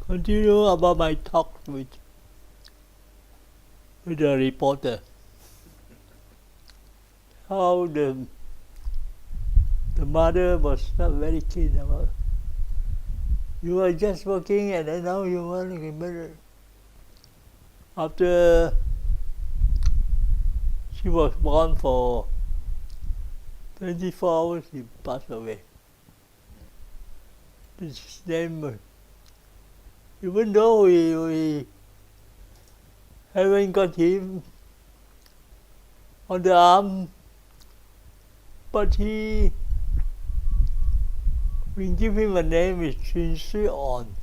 continue about my talk with the reporter. How the mother was not very keen about. You were just working and then now you want to get married. After she was born for 24 hours, she passed away. His name, even though we haven't got him on the arm, but we give him a name, is On.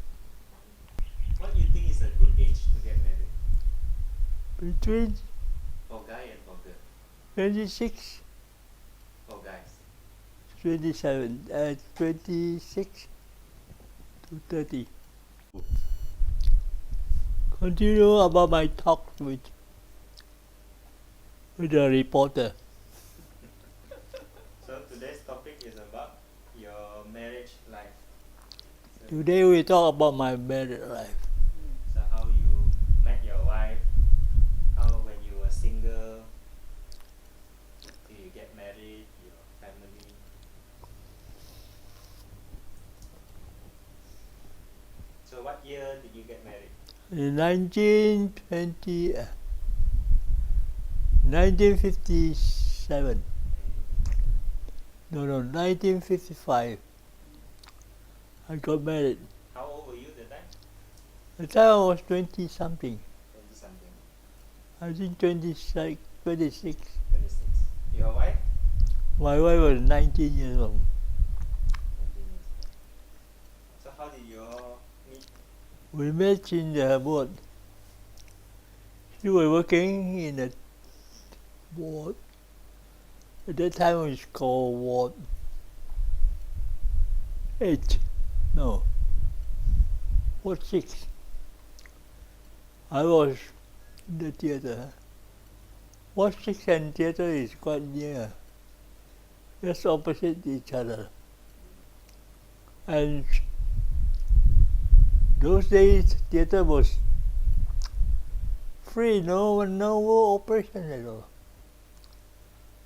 What do you think is a good age to get married? Between For guy and for girl? 26, For guys. 26 to 30. Continue about my talk with the reporter. So today's topic is about your marriage life. Today we talk about my married life. So how you met your wife, how when you were single, till you get married, your family. So what year did you get married? In 1957. No, 1955. I got married. How old were you at the time? At the time I was 20 something. 20 something. I think 26. 26. Your wife? My wife was 19 years old. 19 years. So how did you all meet? We met in the boat. She was working in a ward. At that time it was called Ward 8. No. Ward 6. I was in the theatre. Ward 6 and theatre is quite near. Just opposite each other. And those days theatre was free, no operation at all.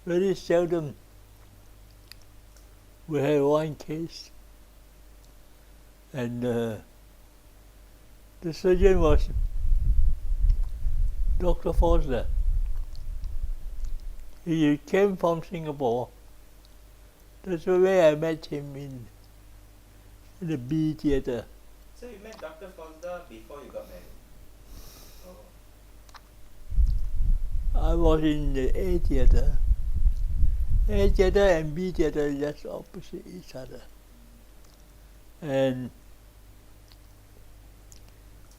Very seldom we had one case. And the surgeon was Dr. Foster. He came from Singapore. That's the way I met him in the B theatre. So you met Dr. Foster before you got married? Oh. I was in the A theatre. A theatre and B theatre just opposite each other. And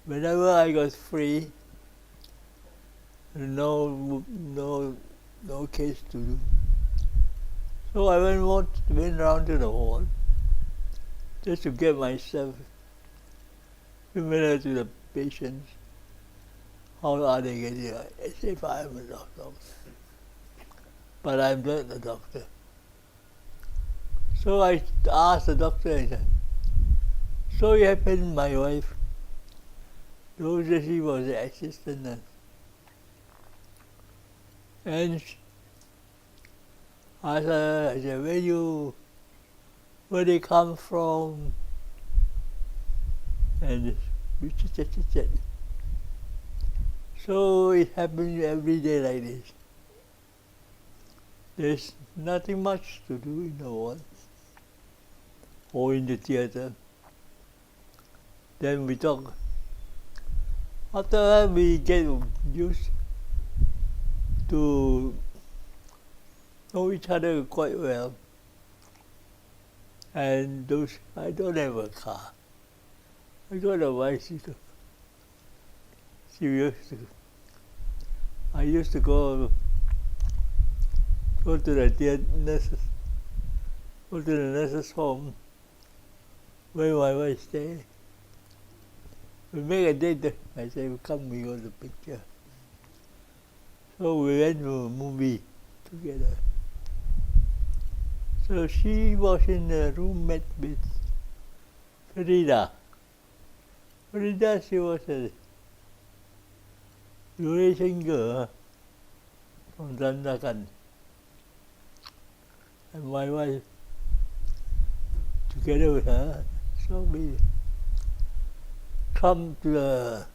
whenever I got free, no case to do. So I went around to the hall just to get myself familiar to the patients. How are they getting it? As if I am a doctor. But I'm not a doctor. So I asked the doctor, I said, so it happened my wife, those days she was the assistant nurse. And I said, where they come from? And we chit-chat. So it happens every day like this. There's nothing much to do in the ward or in the theatre. Then we talk. After that we get used to know each other quite well. And I don't have a car. I got a bicycle. I used to go to the nurse's home where my wife stayed. We make a date. I said, come, we go to the picture. So we went to a movie together. So she was in a roommate with Frida. Rita, she was a Eurasian girl from Zandakan. And my wife, together with her, so we come to the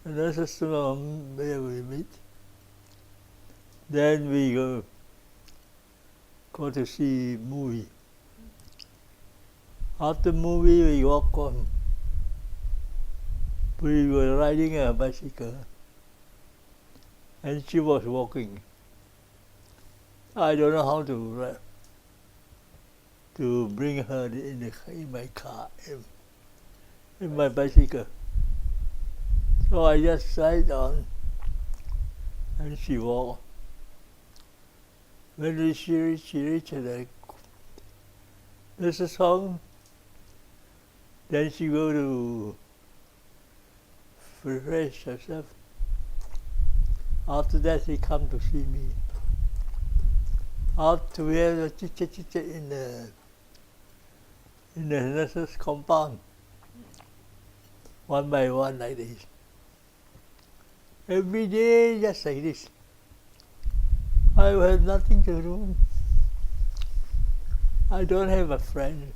nurse's home where we meet. Then we go to see movie. After movie, we walk home. We were riding a bicycle, and she was walking. I don't know how to bring her in my car, in my bicycle. So I just sat down, and she walked. When she reached the nurse's home, then she go to refresh herself. After that, she come to see me. After we have a chit-chat in the nurse's compound, one by one like this. Every day just like this. I have nothing to do. I don't have a friend.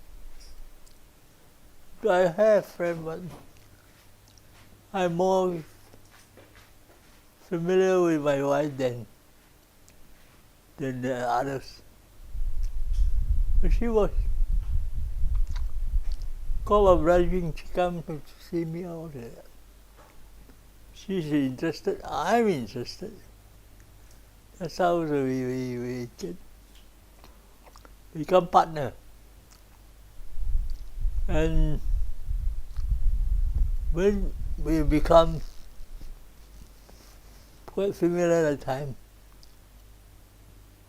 I have a friend, but I'm more familiar with my wife than the others. But she was called up driving, she come to see me all the time. She's interested, I'm interested. That's how we get become partner. And when we become quite familiar at the time,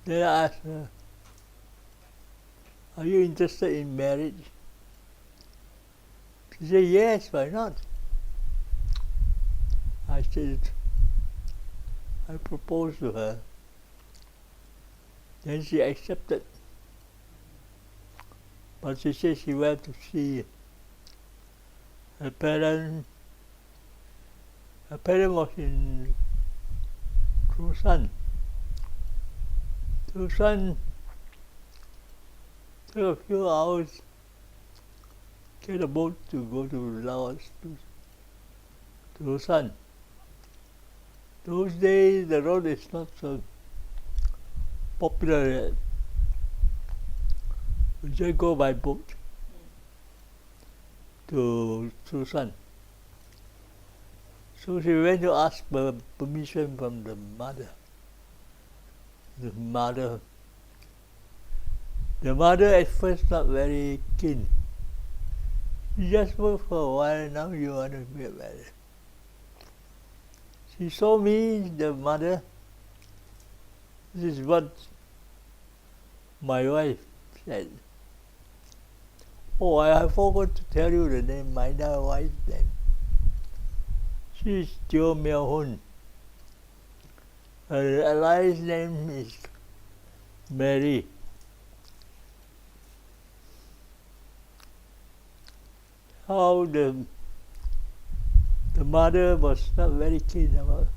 then I asked her, are you interested in marriage? She said, yes, why not? I said, I proposed to her. Then she accepted. But she said she went to see her parents. Her parents was in Busan. Busan took a few hours, get a boat to go to Laos, to Busan. Those days the road is not so popular yet. We just go by boat to Busan. So she went to ask permission from the mother. The mother at first not very keen. You just work for a while, now you want to get married. She saw me, the mother. This is what my wife said. Oh, I forgot to tell you the name, my wife's name. She's Jo Myo Hun. Her alliance name is Mary. How the mother was not very keen about.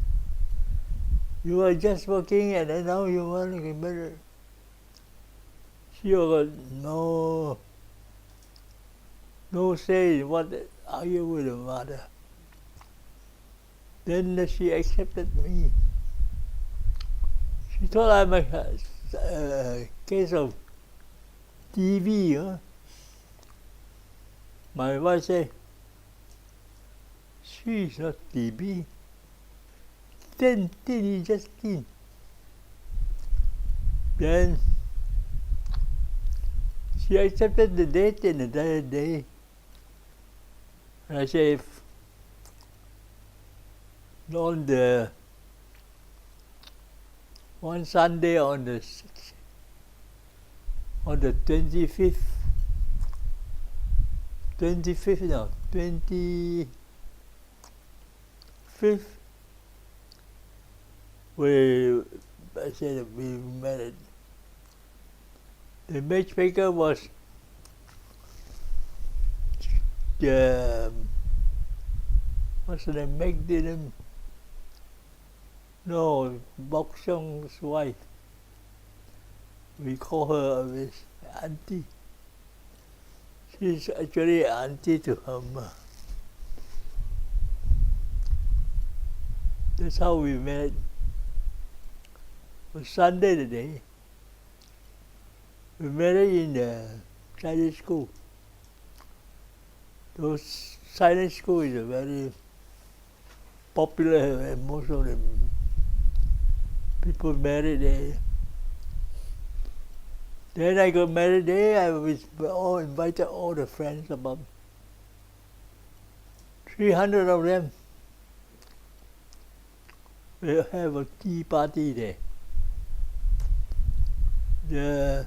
You are just working and then now you want to get married. She got no say in what argue with the mother. Then she accepted me. She thought I'm a case of TV. Huh? My wife said, she's not TB. Teen, just teen. Then she accepted the date and the day. And I said, on the one Sunday on the 25th, I said we married. The matchmaker was what's the name? Magdalene. No, Bok Siong's wife. We call her always auntie. She's actually auntie to her mother. That's how we met. It was Sunday today. We met in the Chinese school. Those Chinese school is a very popular, and most of the people married there. Then I got married there. I was all invited all the friends, about 300 of them. We have a tea party there. The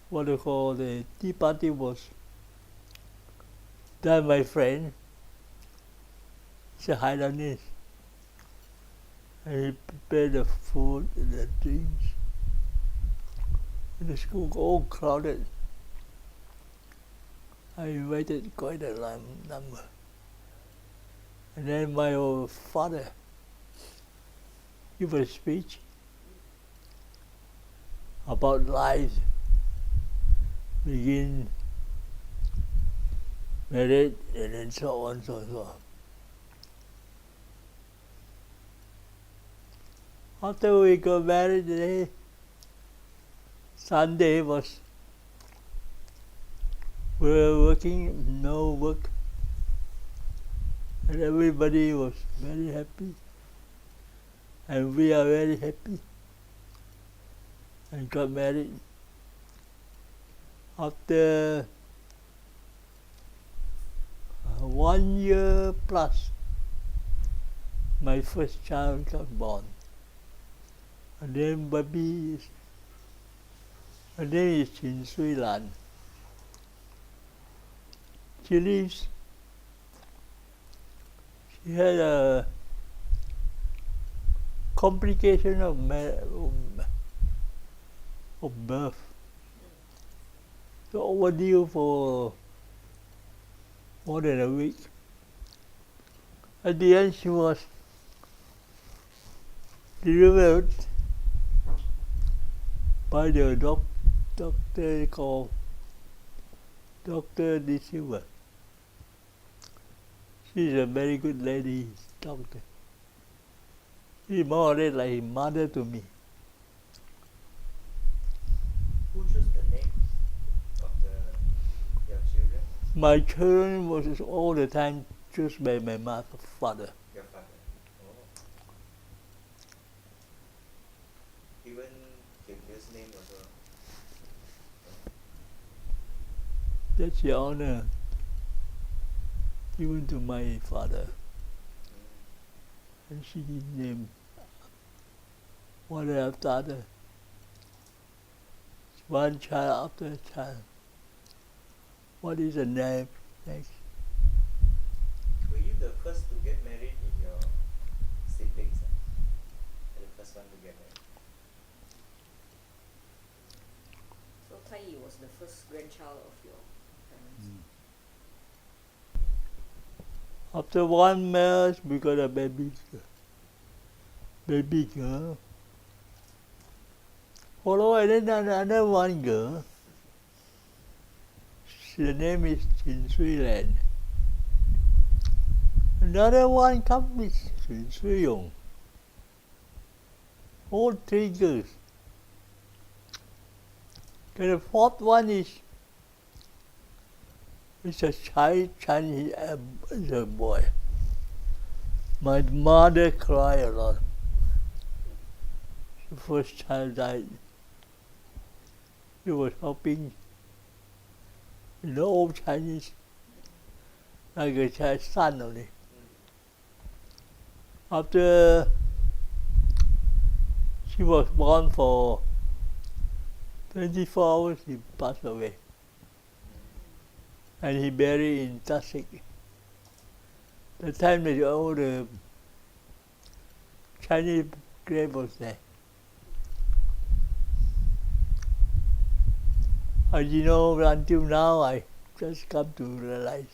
what do you call the tea party was done by my friend. He's a Highlandese. And he prepared the food and the drinks. And the school got all crowded. I invited quite a number. And then my old father gave a speech about life, begin, married, and then so on, so on. After we got married today, Sunday was, we were working, no work, and everybody was very happy, and we are very happy, and got married. After 1 year plus, my first child got born. And then baby is, her name is Chin Sui Lan. She lives, she had a complication of birth. So overdue for more than a week. At the end she was delivered by the doctor called Dr. De Silva. She's a very good lady, doctor. She's more or less like a mother to me. Who chose the name of your children? My children was all the time chosen by my father. Your father. Oh. Even his name also. That's the honor given to my father. And she named one after other. One child after a child. What is the name next? Were you the first to get married in your siblings? The first one to get married? So Tai was the first grandchild of your parents. After one marriage, we got a baby girl. Followed and then another one girl. The name is Chin Sui Lan. Another one comes with Chin Sui Yong. All three girls. And the fourth one is a Chinese, is a boy. My mother cried a lot. The first child died. He was helping, old Chinese, like a child's son only. After she was born for 24 hours, he passed away. And he buried in Tasik. The time that all the Chinese grave was there. You know, until now I just come to realize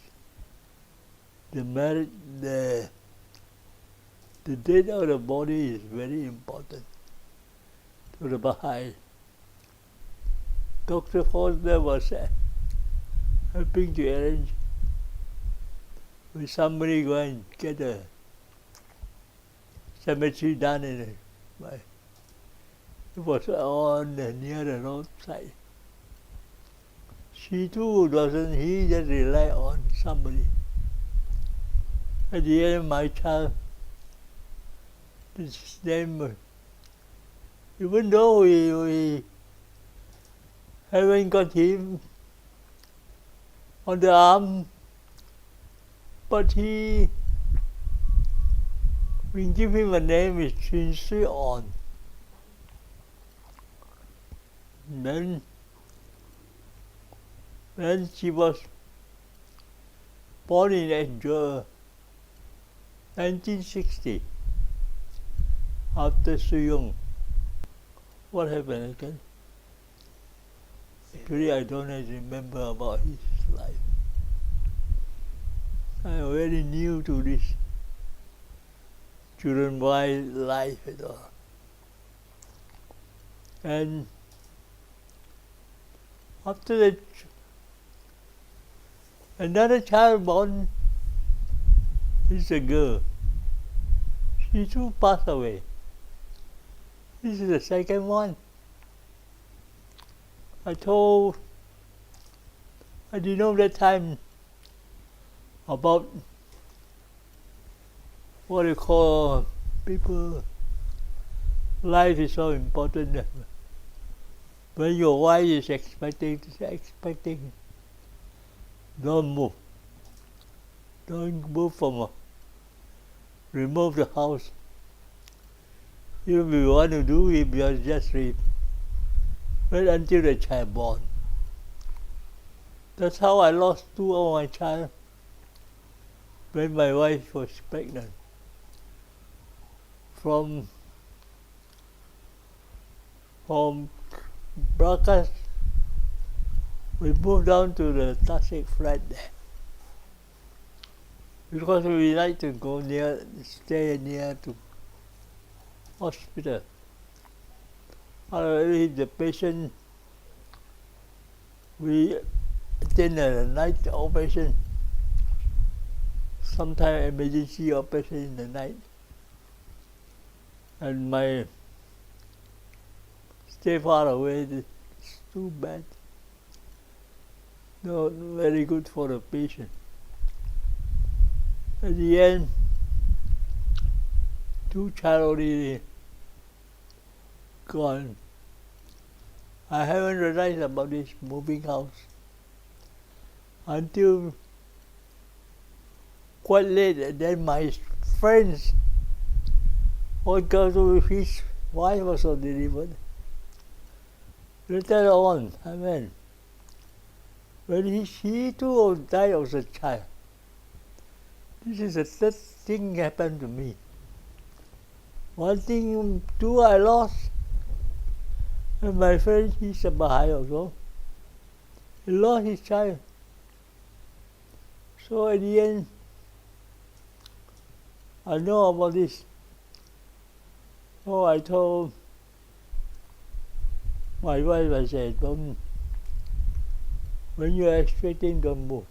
the marriage, the death of the body is very important to the Baha'i. Dr. Foster was helping to arrange with somebody go and get a cemetery done in it. It was on near the roadside. She too doesn't, he just rely on somebody. At the end, my child, his name, even though we haven't got him on the arm, but we give him a name, is Chin Sui On. Then she was born in 1960, after Suyong. What happened again? Actually, I don't remember about his life. I am very new to this children wild life at all. And after that, another child born is a girl. She too passed away. This is the second one. I didn't know that time about what you call people. Life is so important that when your wife is expecting, don't move. Don't move from remove the house. If you want to do it, you just wait until the child born. That's how I lost two of my child when my wife was pregnant. From Brakas, we moved down to the Tasik flat there. Because we like to go stay near to hospital. If the patient, we attend a night operation, sometimes emergency operation in the night. And my stay far away, it's too bad. Not very good for the patient. At the end, two child already gone. I haven't realized about this moving house until quite late. And then my friends, one girl, his wife also delivered. Later on, when he too died as a child. This is the third thing happened to me. One thing, two I lost. And my friend, he's a Baha'i also. He lost his child. So at the end, I know about this. So I told my wife, I said, when you are expecting, don't move.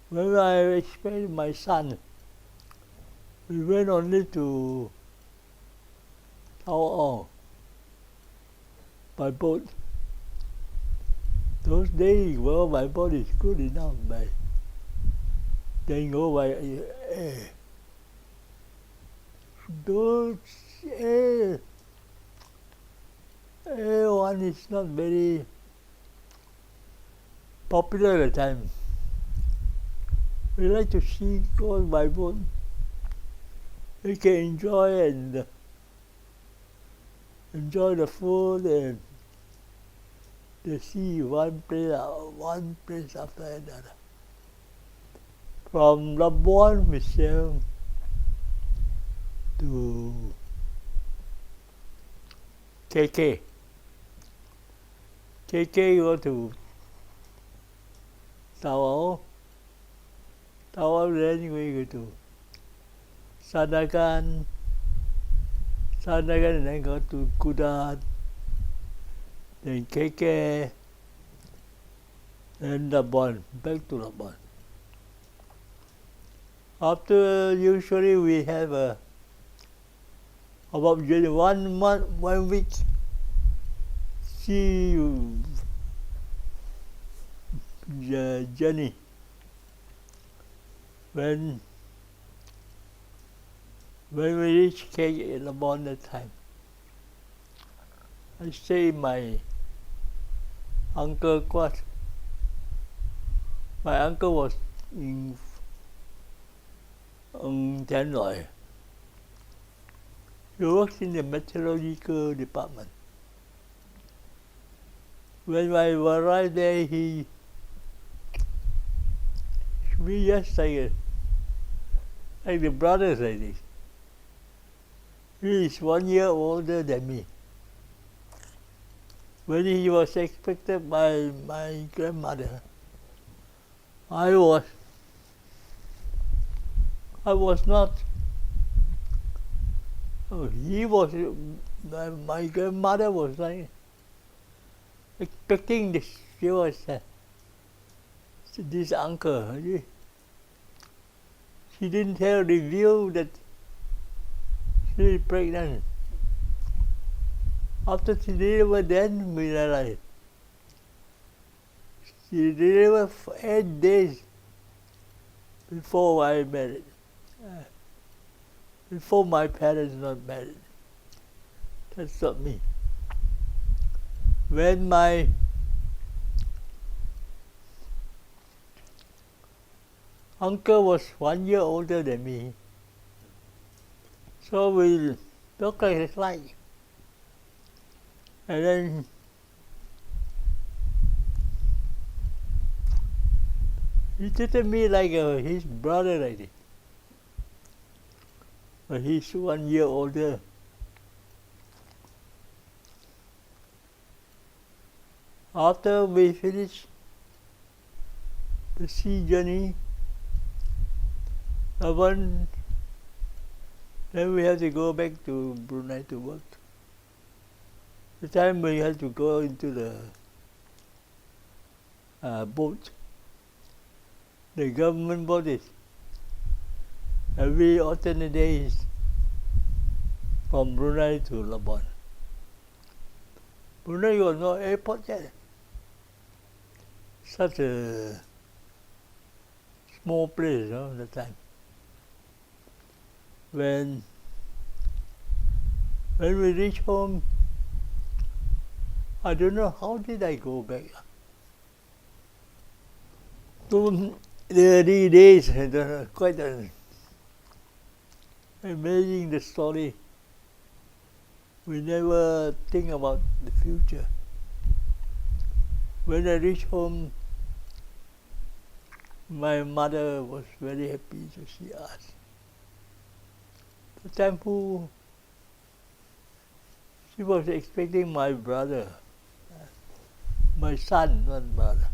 When I expected my son, we went only to Tao by boat. Those days, well, my boat is good enough, but then go by air. Those air one is not very popular at the time. We like to see go by boat. We can enjoy the food and the sea one place after another. From Labuan we sailed to KK. KK go to Tao, then we go to Sanagan, and then go to Kudan, then KK, then Labon, back to Labon. After usually we have about 1 week, see journey. When we reach KK Labon that time, I stay in my uncle's quarters. My uncle was in Tian Loi. He works in the meteorological department. When I arrived there, we just like the brothers, I think. He is 1 year older than me. When he was expected by my grandmother, I was not. He was. My grandmother was like expecting this. She was this uncle. She didn't tell the view that she is pregnant. After she delivered, then we realized. She delivered for 8 days before I married. Before my parents not married. That's not me. When my uncle was 1 year older than me, so we looked like. And then he treated me like his brother, I think. But he's 1 year older. After we finished the sea journey, then we had to go back to Brunei to work. The time we had to go into the boat, the government boat is every alternate days from Brunei to Labon. Brunei was no airport yet. Such a small place, at the time. When we reached home, I don't know how did I go back. To the early days, quite amazing the story. We never think about the future. When I reached home, my mother was very happy to see us. The time she was expecting my brother, my son, not brother.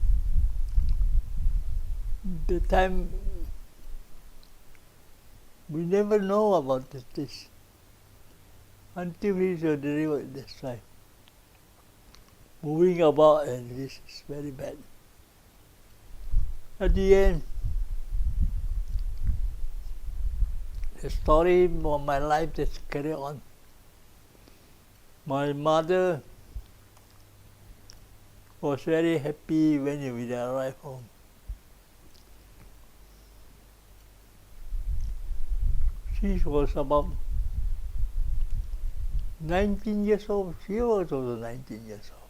The time we never know about this until we were delivered this time. Moving about, and this is very bad. At the end, the story of my life just carry on. My mother was very happy when we arrived home. She was about 19 years old. She was also 19 years old.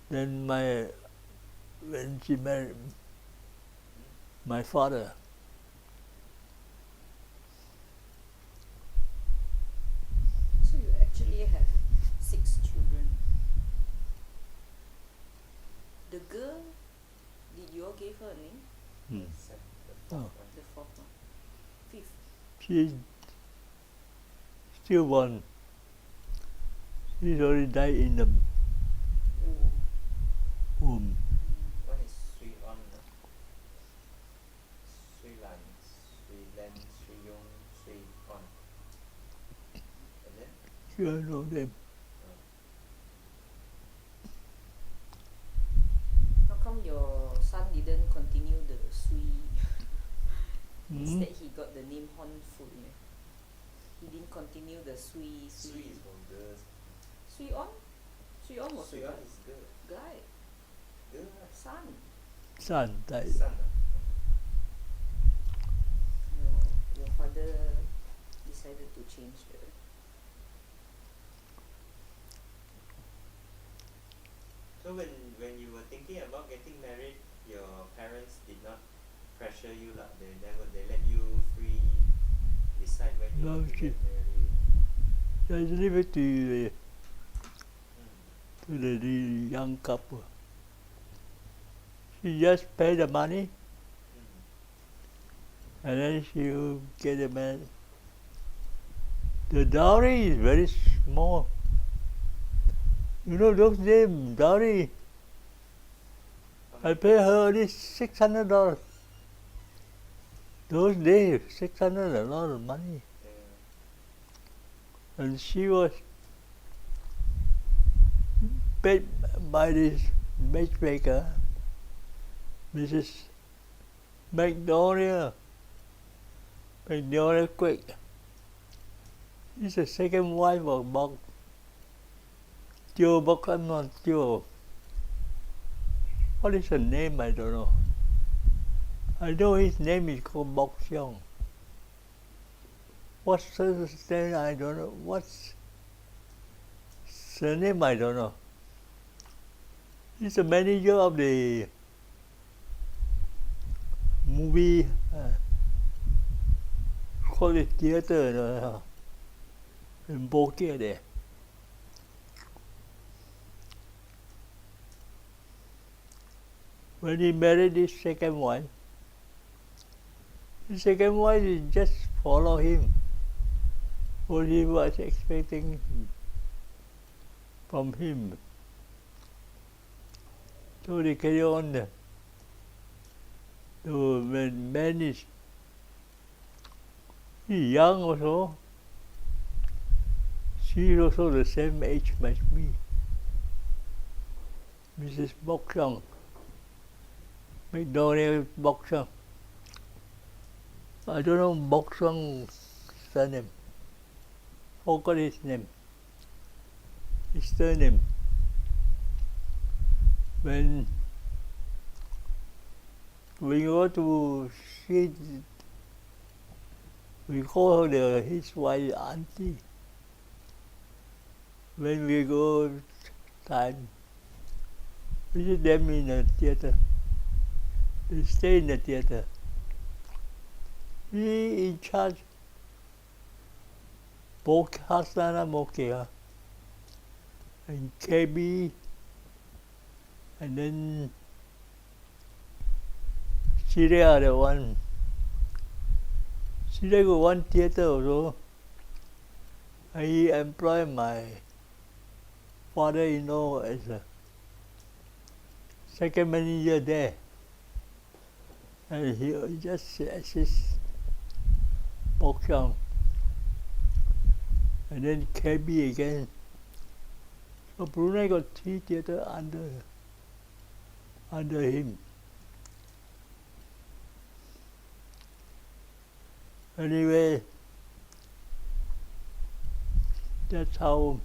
Then when she married my father, So you actually have 6 children. The girl, did you all give her a name? Oh. The 4th one. 5th. She's still one. She's already died in the home. One is Sui On, Sui Lan, Sui Len, Sui Yung, Sui On. And then? You know them. How come your son didn't continue the Sui? Instead he got the name Hon Fu. Yeah. He didn't continue the Sui. Sui is for girls. Sui On? Sui On was Sui a On is girl. guy. Girl, right? Son. Son died. Son. Your father decided to change the. So when you were thinking about getting married, your parents did not pressure you lah. They let you free decide when you No, want to she- get married. Just leave it to the young couple. She just pay the money and then she will get a man. The dowry is very small. You know those days dowry, I pay her only $600. Those days, 600 a lot of money. And she was paid by this matchmaker, Mrs. Magnolia Quick. She's the second wife of Bok. Joe Bok, I'm not sure. What is her name? I don't know. I know his name is called Bok Xiong. What's her name? I don't know. What's her name? I don't know. He's the manager of the movie called it theater in Bokia there. When he married his second wife just follow him. What he was expecting from him. So they carry on. So when man is young also, she is also the same age as me. Mrs. Bok Siong, McDonald Bok Siong. I don't know Bok Siong's surname. Forgot his name. His surname. When we go to see, we call her his wife auntie. When we go time, visit them in the theater. They stay in the theater. He in charge. Hasana Mokia and KB, and then Syria the one. Syria got one theater also. I employ my father-in-law as a second manager there. And he just assists Bok Siong. And then KB again. So Brunei got 3 theatres under him. Anyway, that's how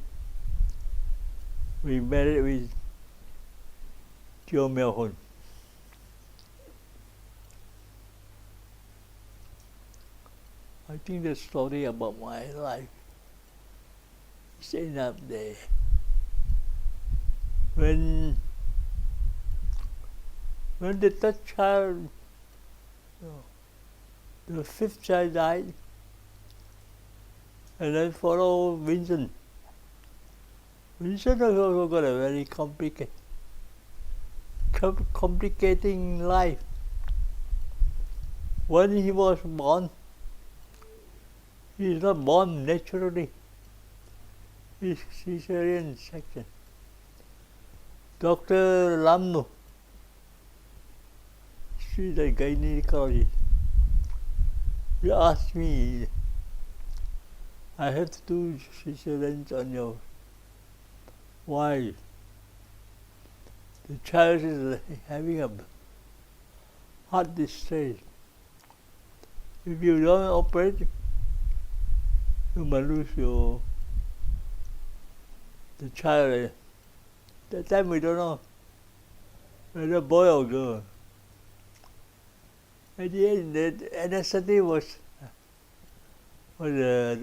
we married with Joe Melhon. I think the story about my life is enough there. When the third child, the 5th child died, and then followed Vincent. Vincent also got a very complicating life. When he was born, he is not born naturally. He's cesarean section. Dr. Lamnu, she's a gynecologist. He asked me, I have to do cesarean on your wife. The child is having a heart distress. If you don't operate, you might lose the child. That time we don't know whether boy or girl. At the end, the anesthetic was the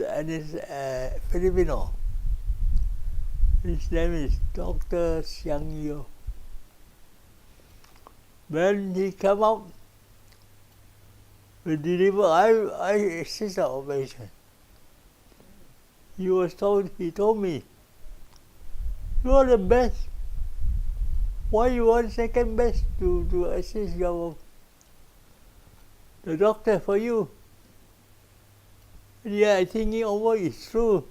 Filipino. His name is Dr. Xiang Yo. When he came out, we deliver. I assist the operation. He told me, you are the best. Why you want second best to assist the doctor for you? Yeah, I think it over is true.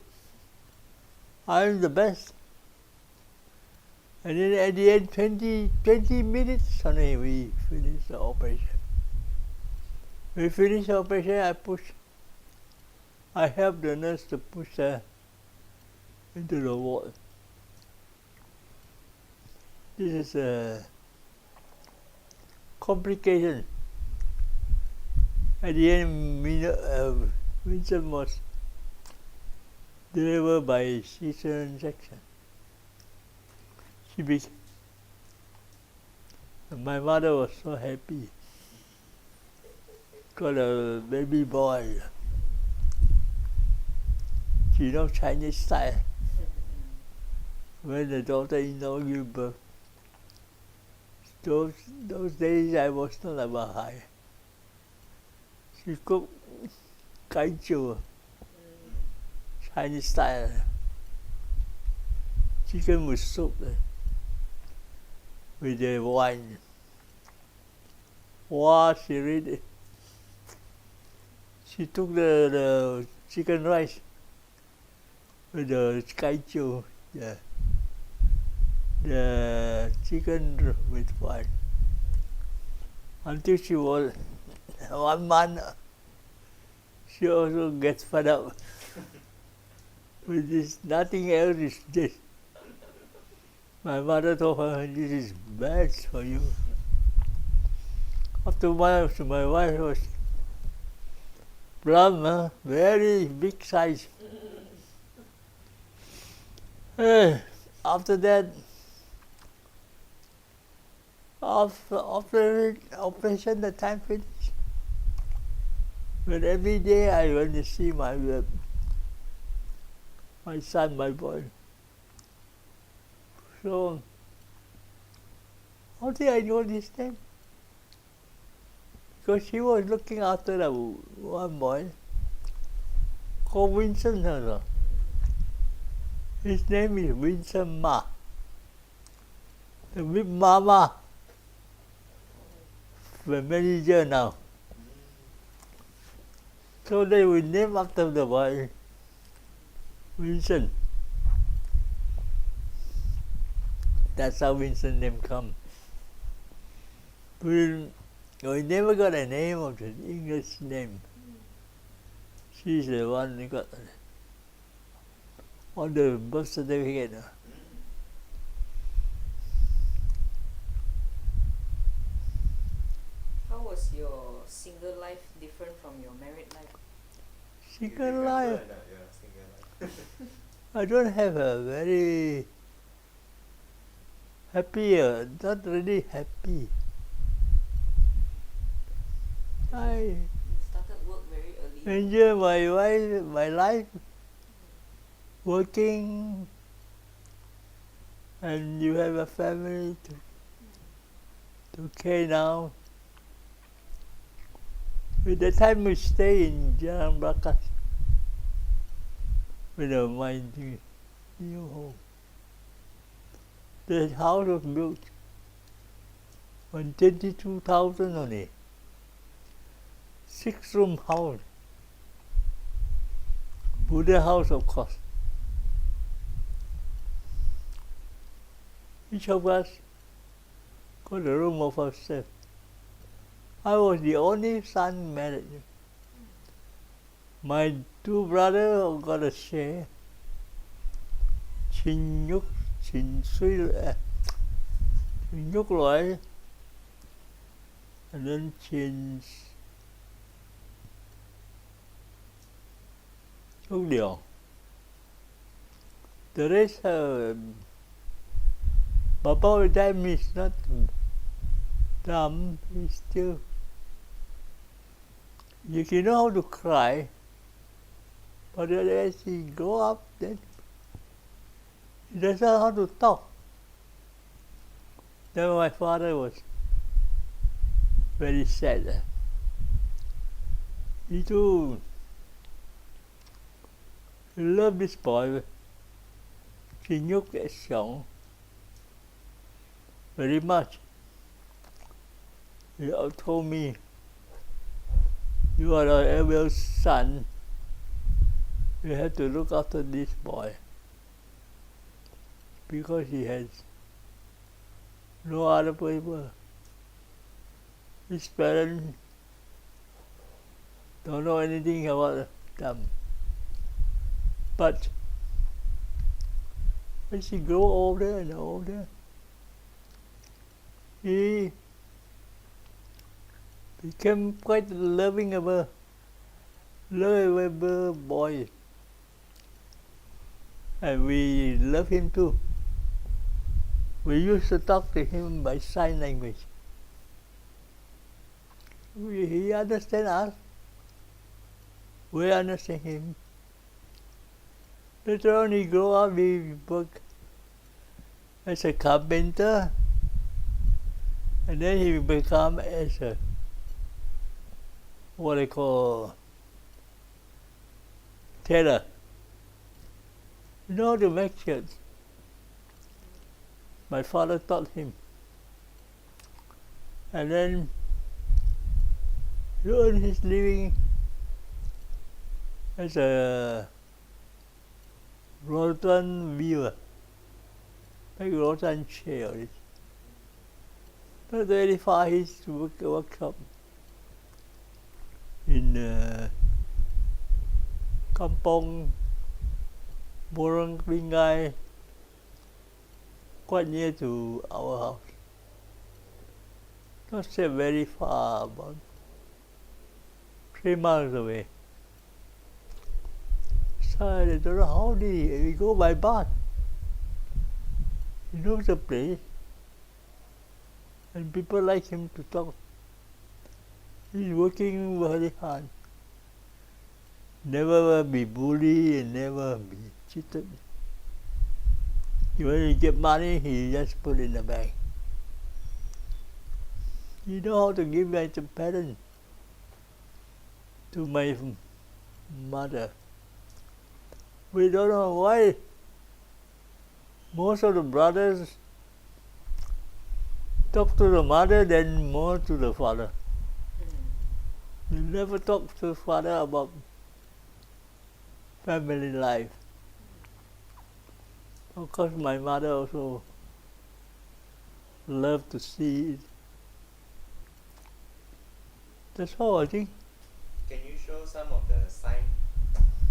I'm the best. And then at the end, 20 minutes only, we finished the operation. We finished the operation, I helped the nurse to push her into the ward. This is a complication. At the end, Vincent was delivered by cesarean section. My mother was so happy. Got a baby boy. She knows Chinese style. When the daughter-in-law gave birth, those days I was not about high. She cooked kai chiu, Chinese style. Chicken with soup with the wine. Wow, she really. She took the chicken rice with the kai chiu, the chicken with wine. Until she was 1 month, she also gets fed up with this. Nothing else is this. My mother told her, this is bad for you. After my wife was plump, very big size. After that, after operation, the time finished. But every day I went to see my son, my boy. So, how did I know this name? Because she was looking after the one boy called Vincent. His name is Vincent Ma, the big mama, for many years now. So they will name after the boy, Vincent. That's how Vincent name come. We never got a name of the English name. She's the one who got on the birth certificate. How was your single life different from your married life? Single life? I don't have a very happy, not really happy. I started work very early. enjoy my life, working, and you have a family to care now. At the time we stay in Jalan Brakas, with my new home. The house was built on 22,000 only. 6-room house. Buddha house, of course. Each of us got a room of ourselves. I was the only son married. My two brothers got a share. Chin nhúc, chin suy, chin nhúc loại, and then chin nhúc điều. The rest, but by the time he's not dumb, he's still. If you know how to cry, but as he grow up, then he doesn't know how to talk. Then my father was very sad. He too loved this boy, Chi Nhúc Xiong, very much. He told me, "You are the eldest son. You have to look after this boy because he has no other people. His parents don't know anything about them. But as he grew older and older, he became quite loving of a lovable boy. And we love him too. We used to talk to him by sign language. He understands us. We understand him. Later on he grew up, he worked as a carpenter, and then he became as a, what I call, tailor. You know how to make shirts. My father taught him. And then he earned his living as a Rotan viewer, like Rotan chair. Not very far, he used to work a workshop in Kampong, Borong Bingai, quite near to our house. Not say very far, about 3 miles away. So I don't know how did he go by bus. He knows the place, and people like him to talk. He's working very hard. Never be bullied and never be cheated. When he get money, he just put in the bank. He know how to give my parents to my mother. We don't know why most of the brothers talk to the mother than more to the father. They never talk to the father about family life. Of course, my mother also loved to see it. That's all, I think. Can you show some of the sign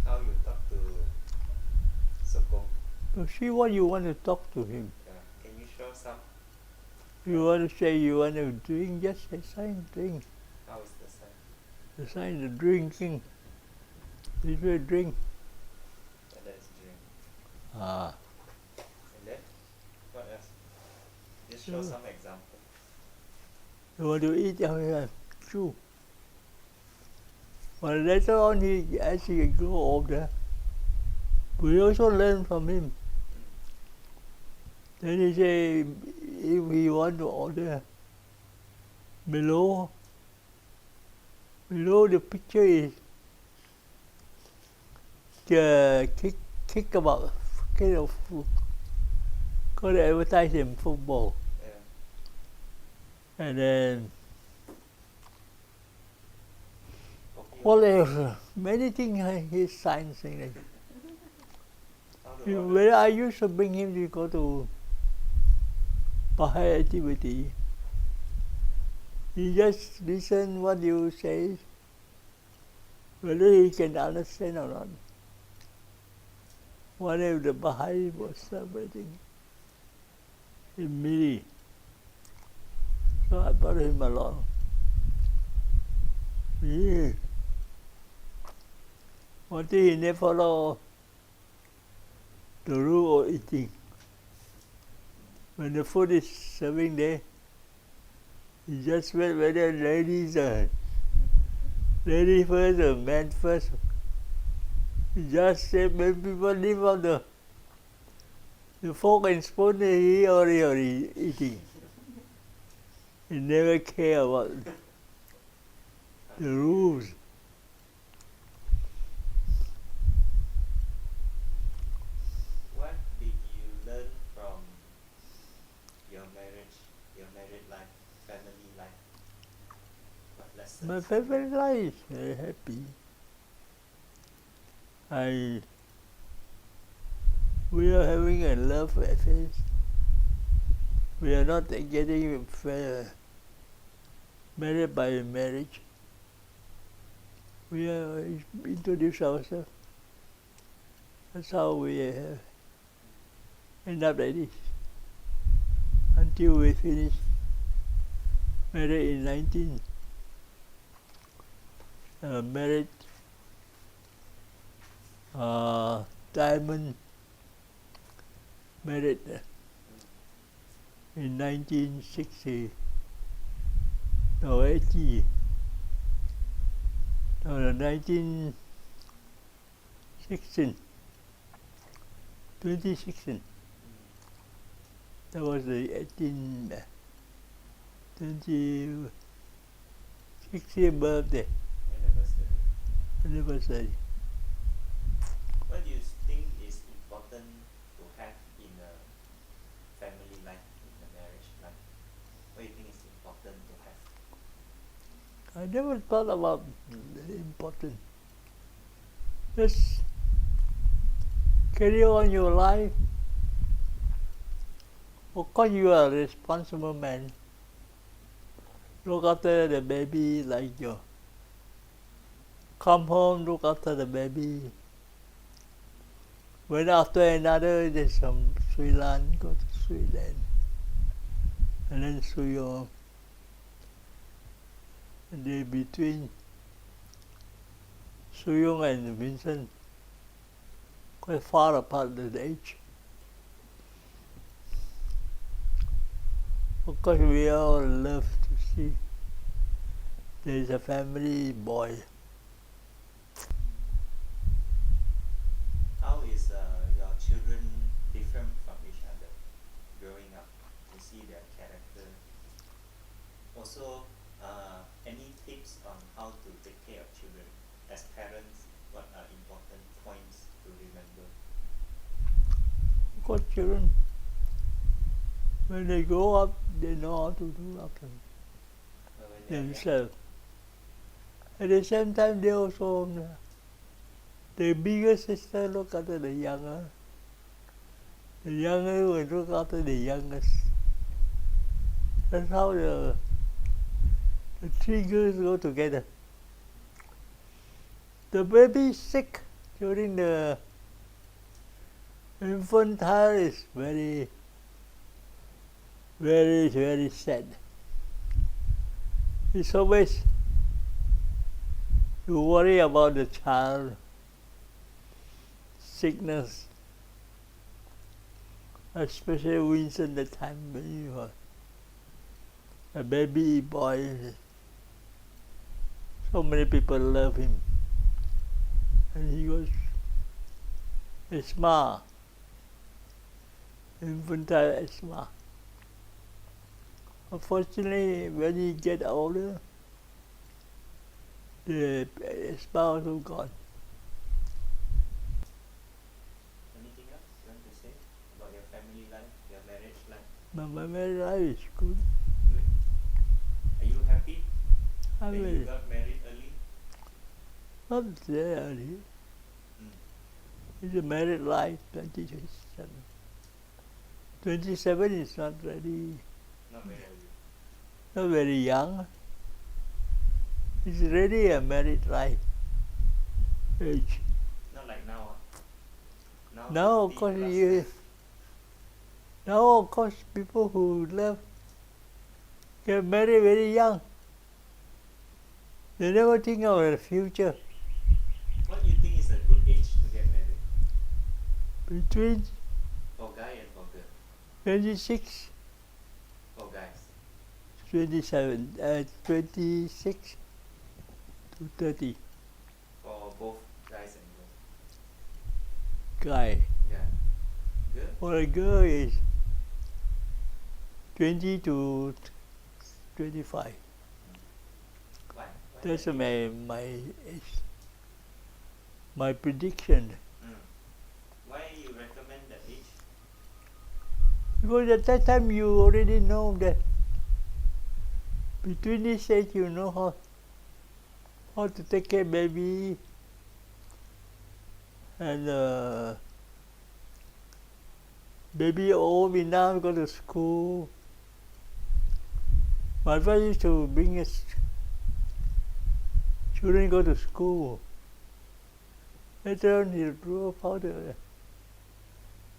how you talk to Sokong? So see what you want to talk to him. Yeah. Can you show some? You want to say you want to drink, just say sign drink. How is the sign? The sign the drinking. This way drink. And that's drink. Ah. And then what else? Just show some example. You want to eat, chew. But later on, as he grew older, we also learn from him. Then he say, if he want to order below the picture is kick about kind of food. Got to advertise in football. Yeah. And then what else? Many things his signs saying. How to order? When I used to bring him to go to Baha'i activity. He just listen what you say, whether he can understand or not. One of the Baha'i was celebrating in Miri, so I brought him along. One thing he never follow the rule of eating. When the food is serving there, he just wait whether ladies first or men first. He just said when people leave out the fork and spoon, he already eating. He never care about the rules. What did you learn from your marriage, your married life, family life? What lessons? My family life is very happy. We are having a love affair. We are not getting married by marriage. We are introduce ourselves. That's how we end up like this. Until we finish married in 19. Married Diamond married in 1960. No, 80. No, 1916. 2016. That was the 60th birthday anniversary. What do you think is important to have in a family life, in a marriage life? What do you think is important to have? I never thought about the important. Just carry on your life. Of course, you are a responsible man. Look after the baby like you. Come home, look after the baby. When after another, there's some Sri Lanka, go to Sri Lanka. And then Sri Lanka. And then between Suyong and Vincent, quite far apart the age. Of course, we all love to see there's a family boy. How is your children different from each other growing up? You see their character. Also, any tips on how to take care of children? As parents, what are important points to remember? Of course, children, when they grow up, they know how to do after When they're young? themselves. At the same time, they also, the bigger sister look after the younger. The younger will look after the youngest. That's how the three girls go together. The baby sick during the infantile is very, very, very sad. It's always you worry about the child sickness, especially Winston the time when you were a baby boy. So many people love him. And he was asthma, infantile asthma. Unfortunately, when he get older, the asthma also gone. Anything else you want to say about your family life, your marriage life? But my marriage life is good. Good. Are you happy I'm that you very, got married early? not very early. Mm. It's a married life, 27. 27 is not really, Not very early. not very young. It's really a married life age. Not like now. Now, of 50 course, plus. now, of course, people who love get married very young. They never think of the future. What do you think is a good age to get married? Between For guy and for girl? 26, For guys. 26 to 30. For both guys and girls. Guy. Yeah. Girl? For a girl is 20 to 25. Why? That's that age? my age. My prediction. Why you recommend that age? Because at that time you already know that between this age you know how to take care of baby and baby old enough go to school. My father used to bring his children go to school. Later on he grew up how to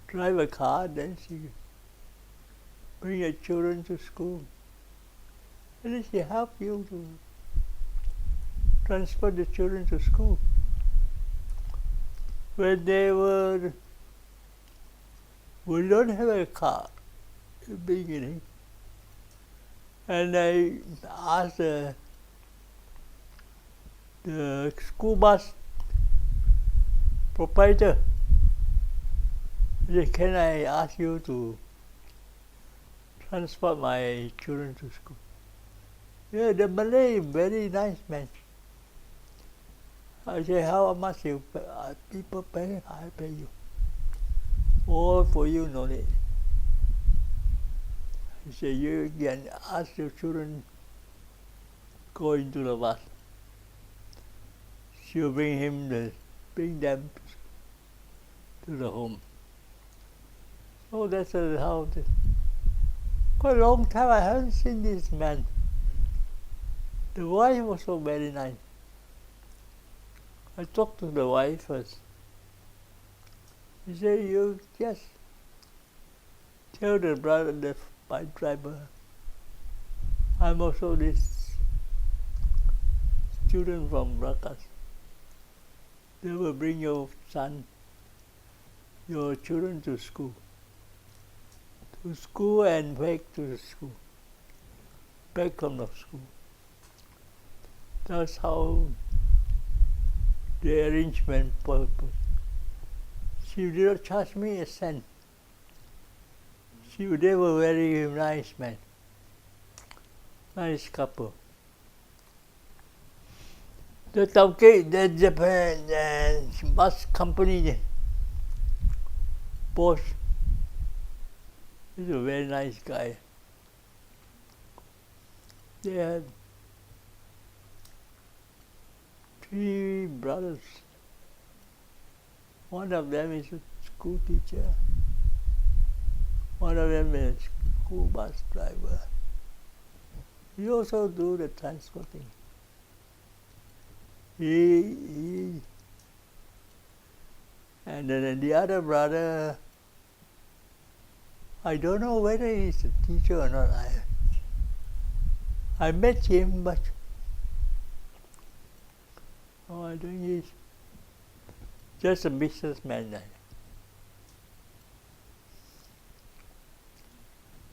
drive a car, then she bring your children to school. And then she help you to transport the children to school. When we don't have a car in the beginning, and I asked the school bus proprietor, I said, can I ask you to transport my children to school? Yeah, the Malay very nice man. I say, how much you pay? People pay, I pay you. All for you, no need. He said, you can ask your children go into the bus. She'll bring them to the home. So that's how it is. Quite a long time I haven't seen this man. The wife was so very nice. I talked to the wife first. He said, you just tell the brother, my driver, I'm also this student from Rakas. They will bring your children to school. To school and back to the school. Back from the school. That's how the arrangement purpose. She did not charge me a cent. They were very nice man. Nice couple. The Japan bus company boss is a very nice guy. They had 3 brothers. One of them is a school teacher. One of them is a school bus driver. He also do the transporting. And then the other brother, I don't know whether he's a teacher or not. I met him, but I think he's just a businessman.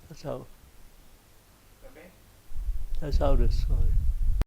That's how. Okay. That's how the story.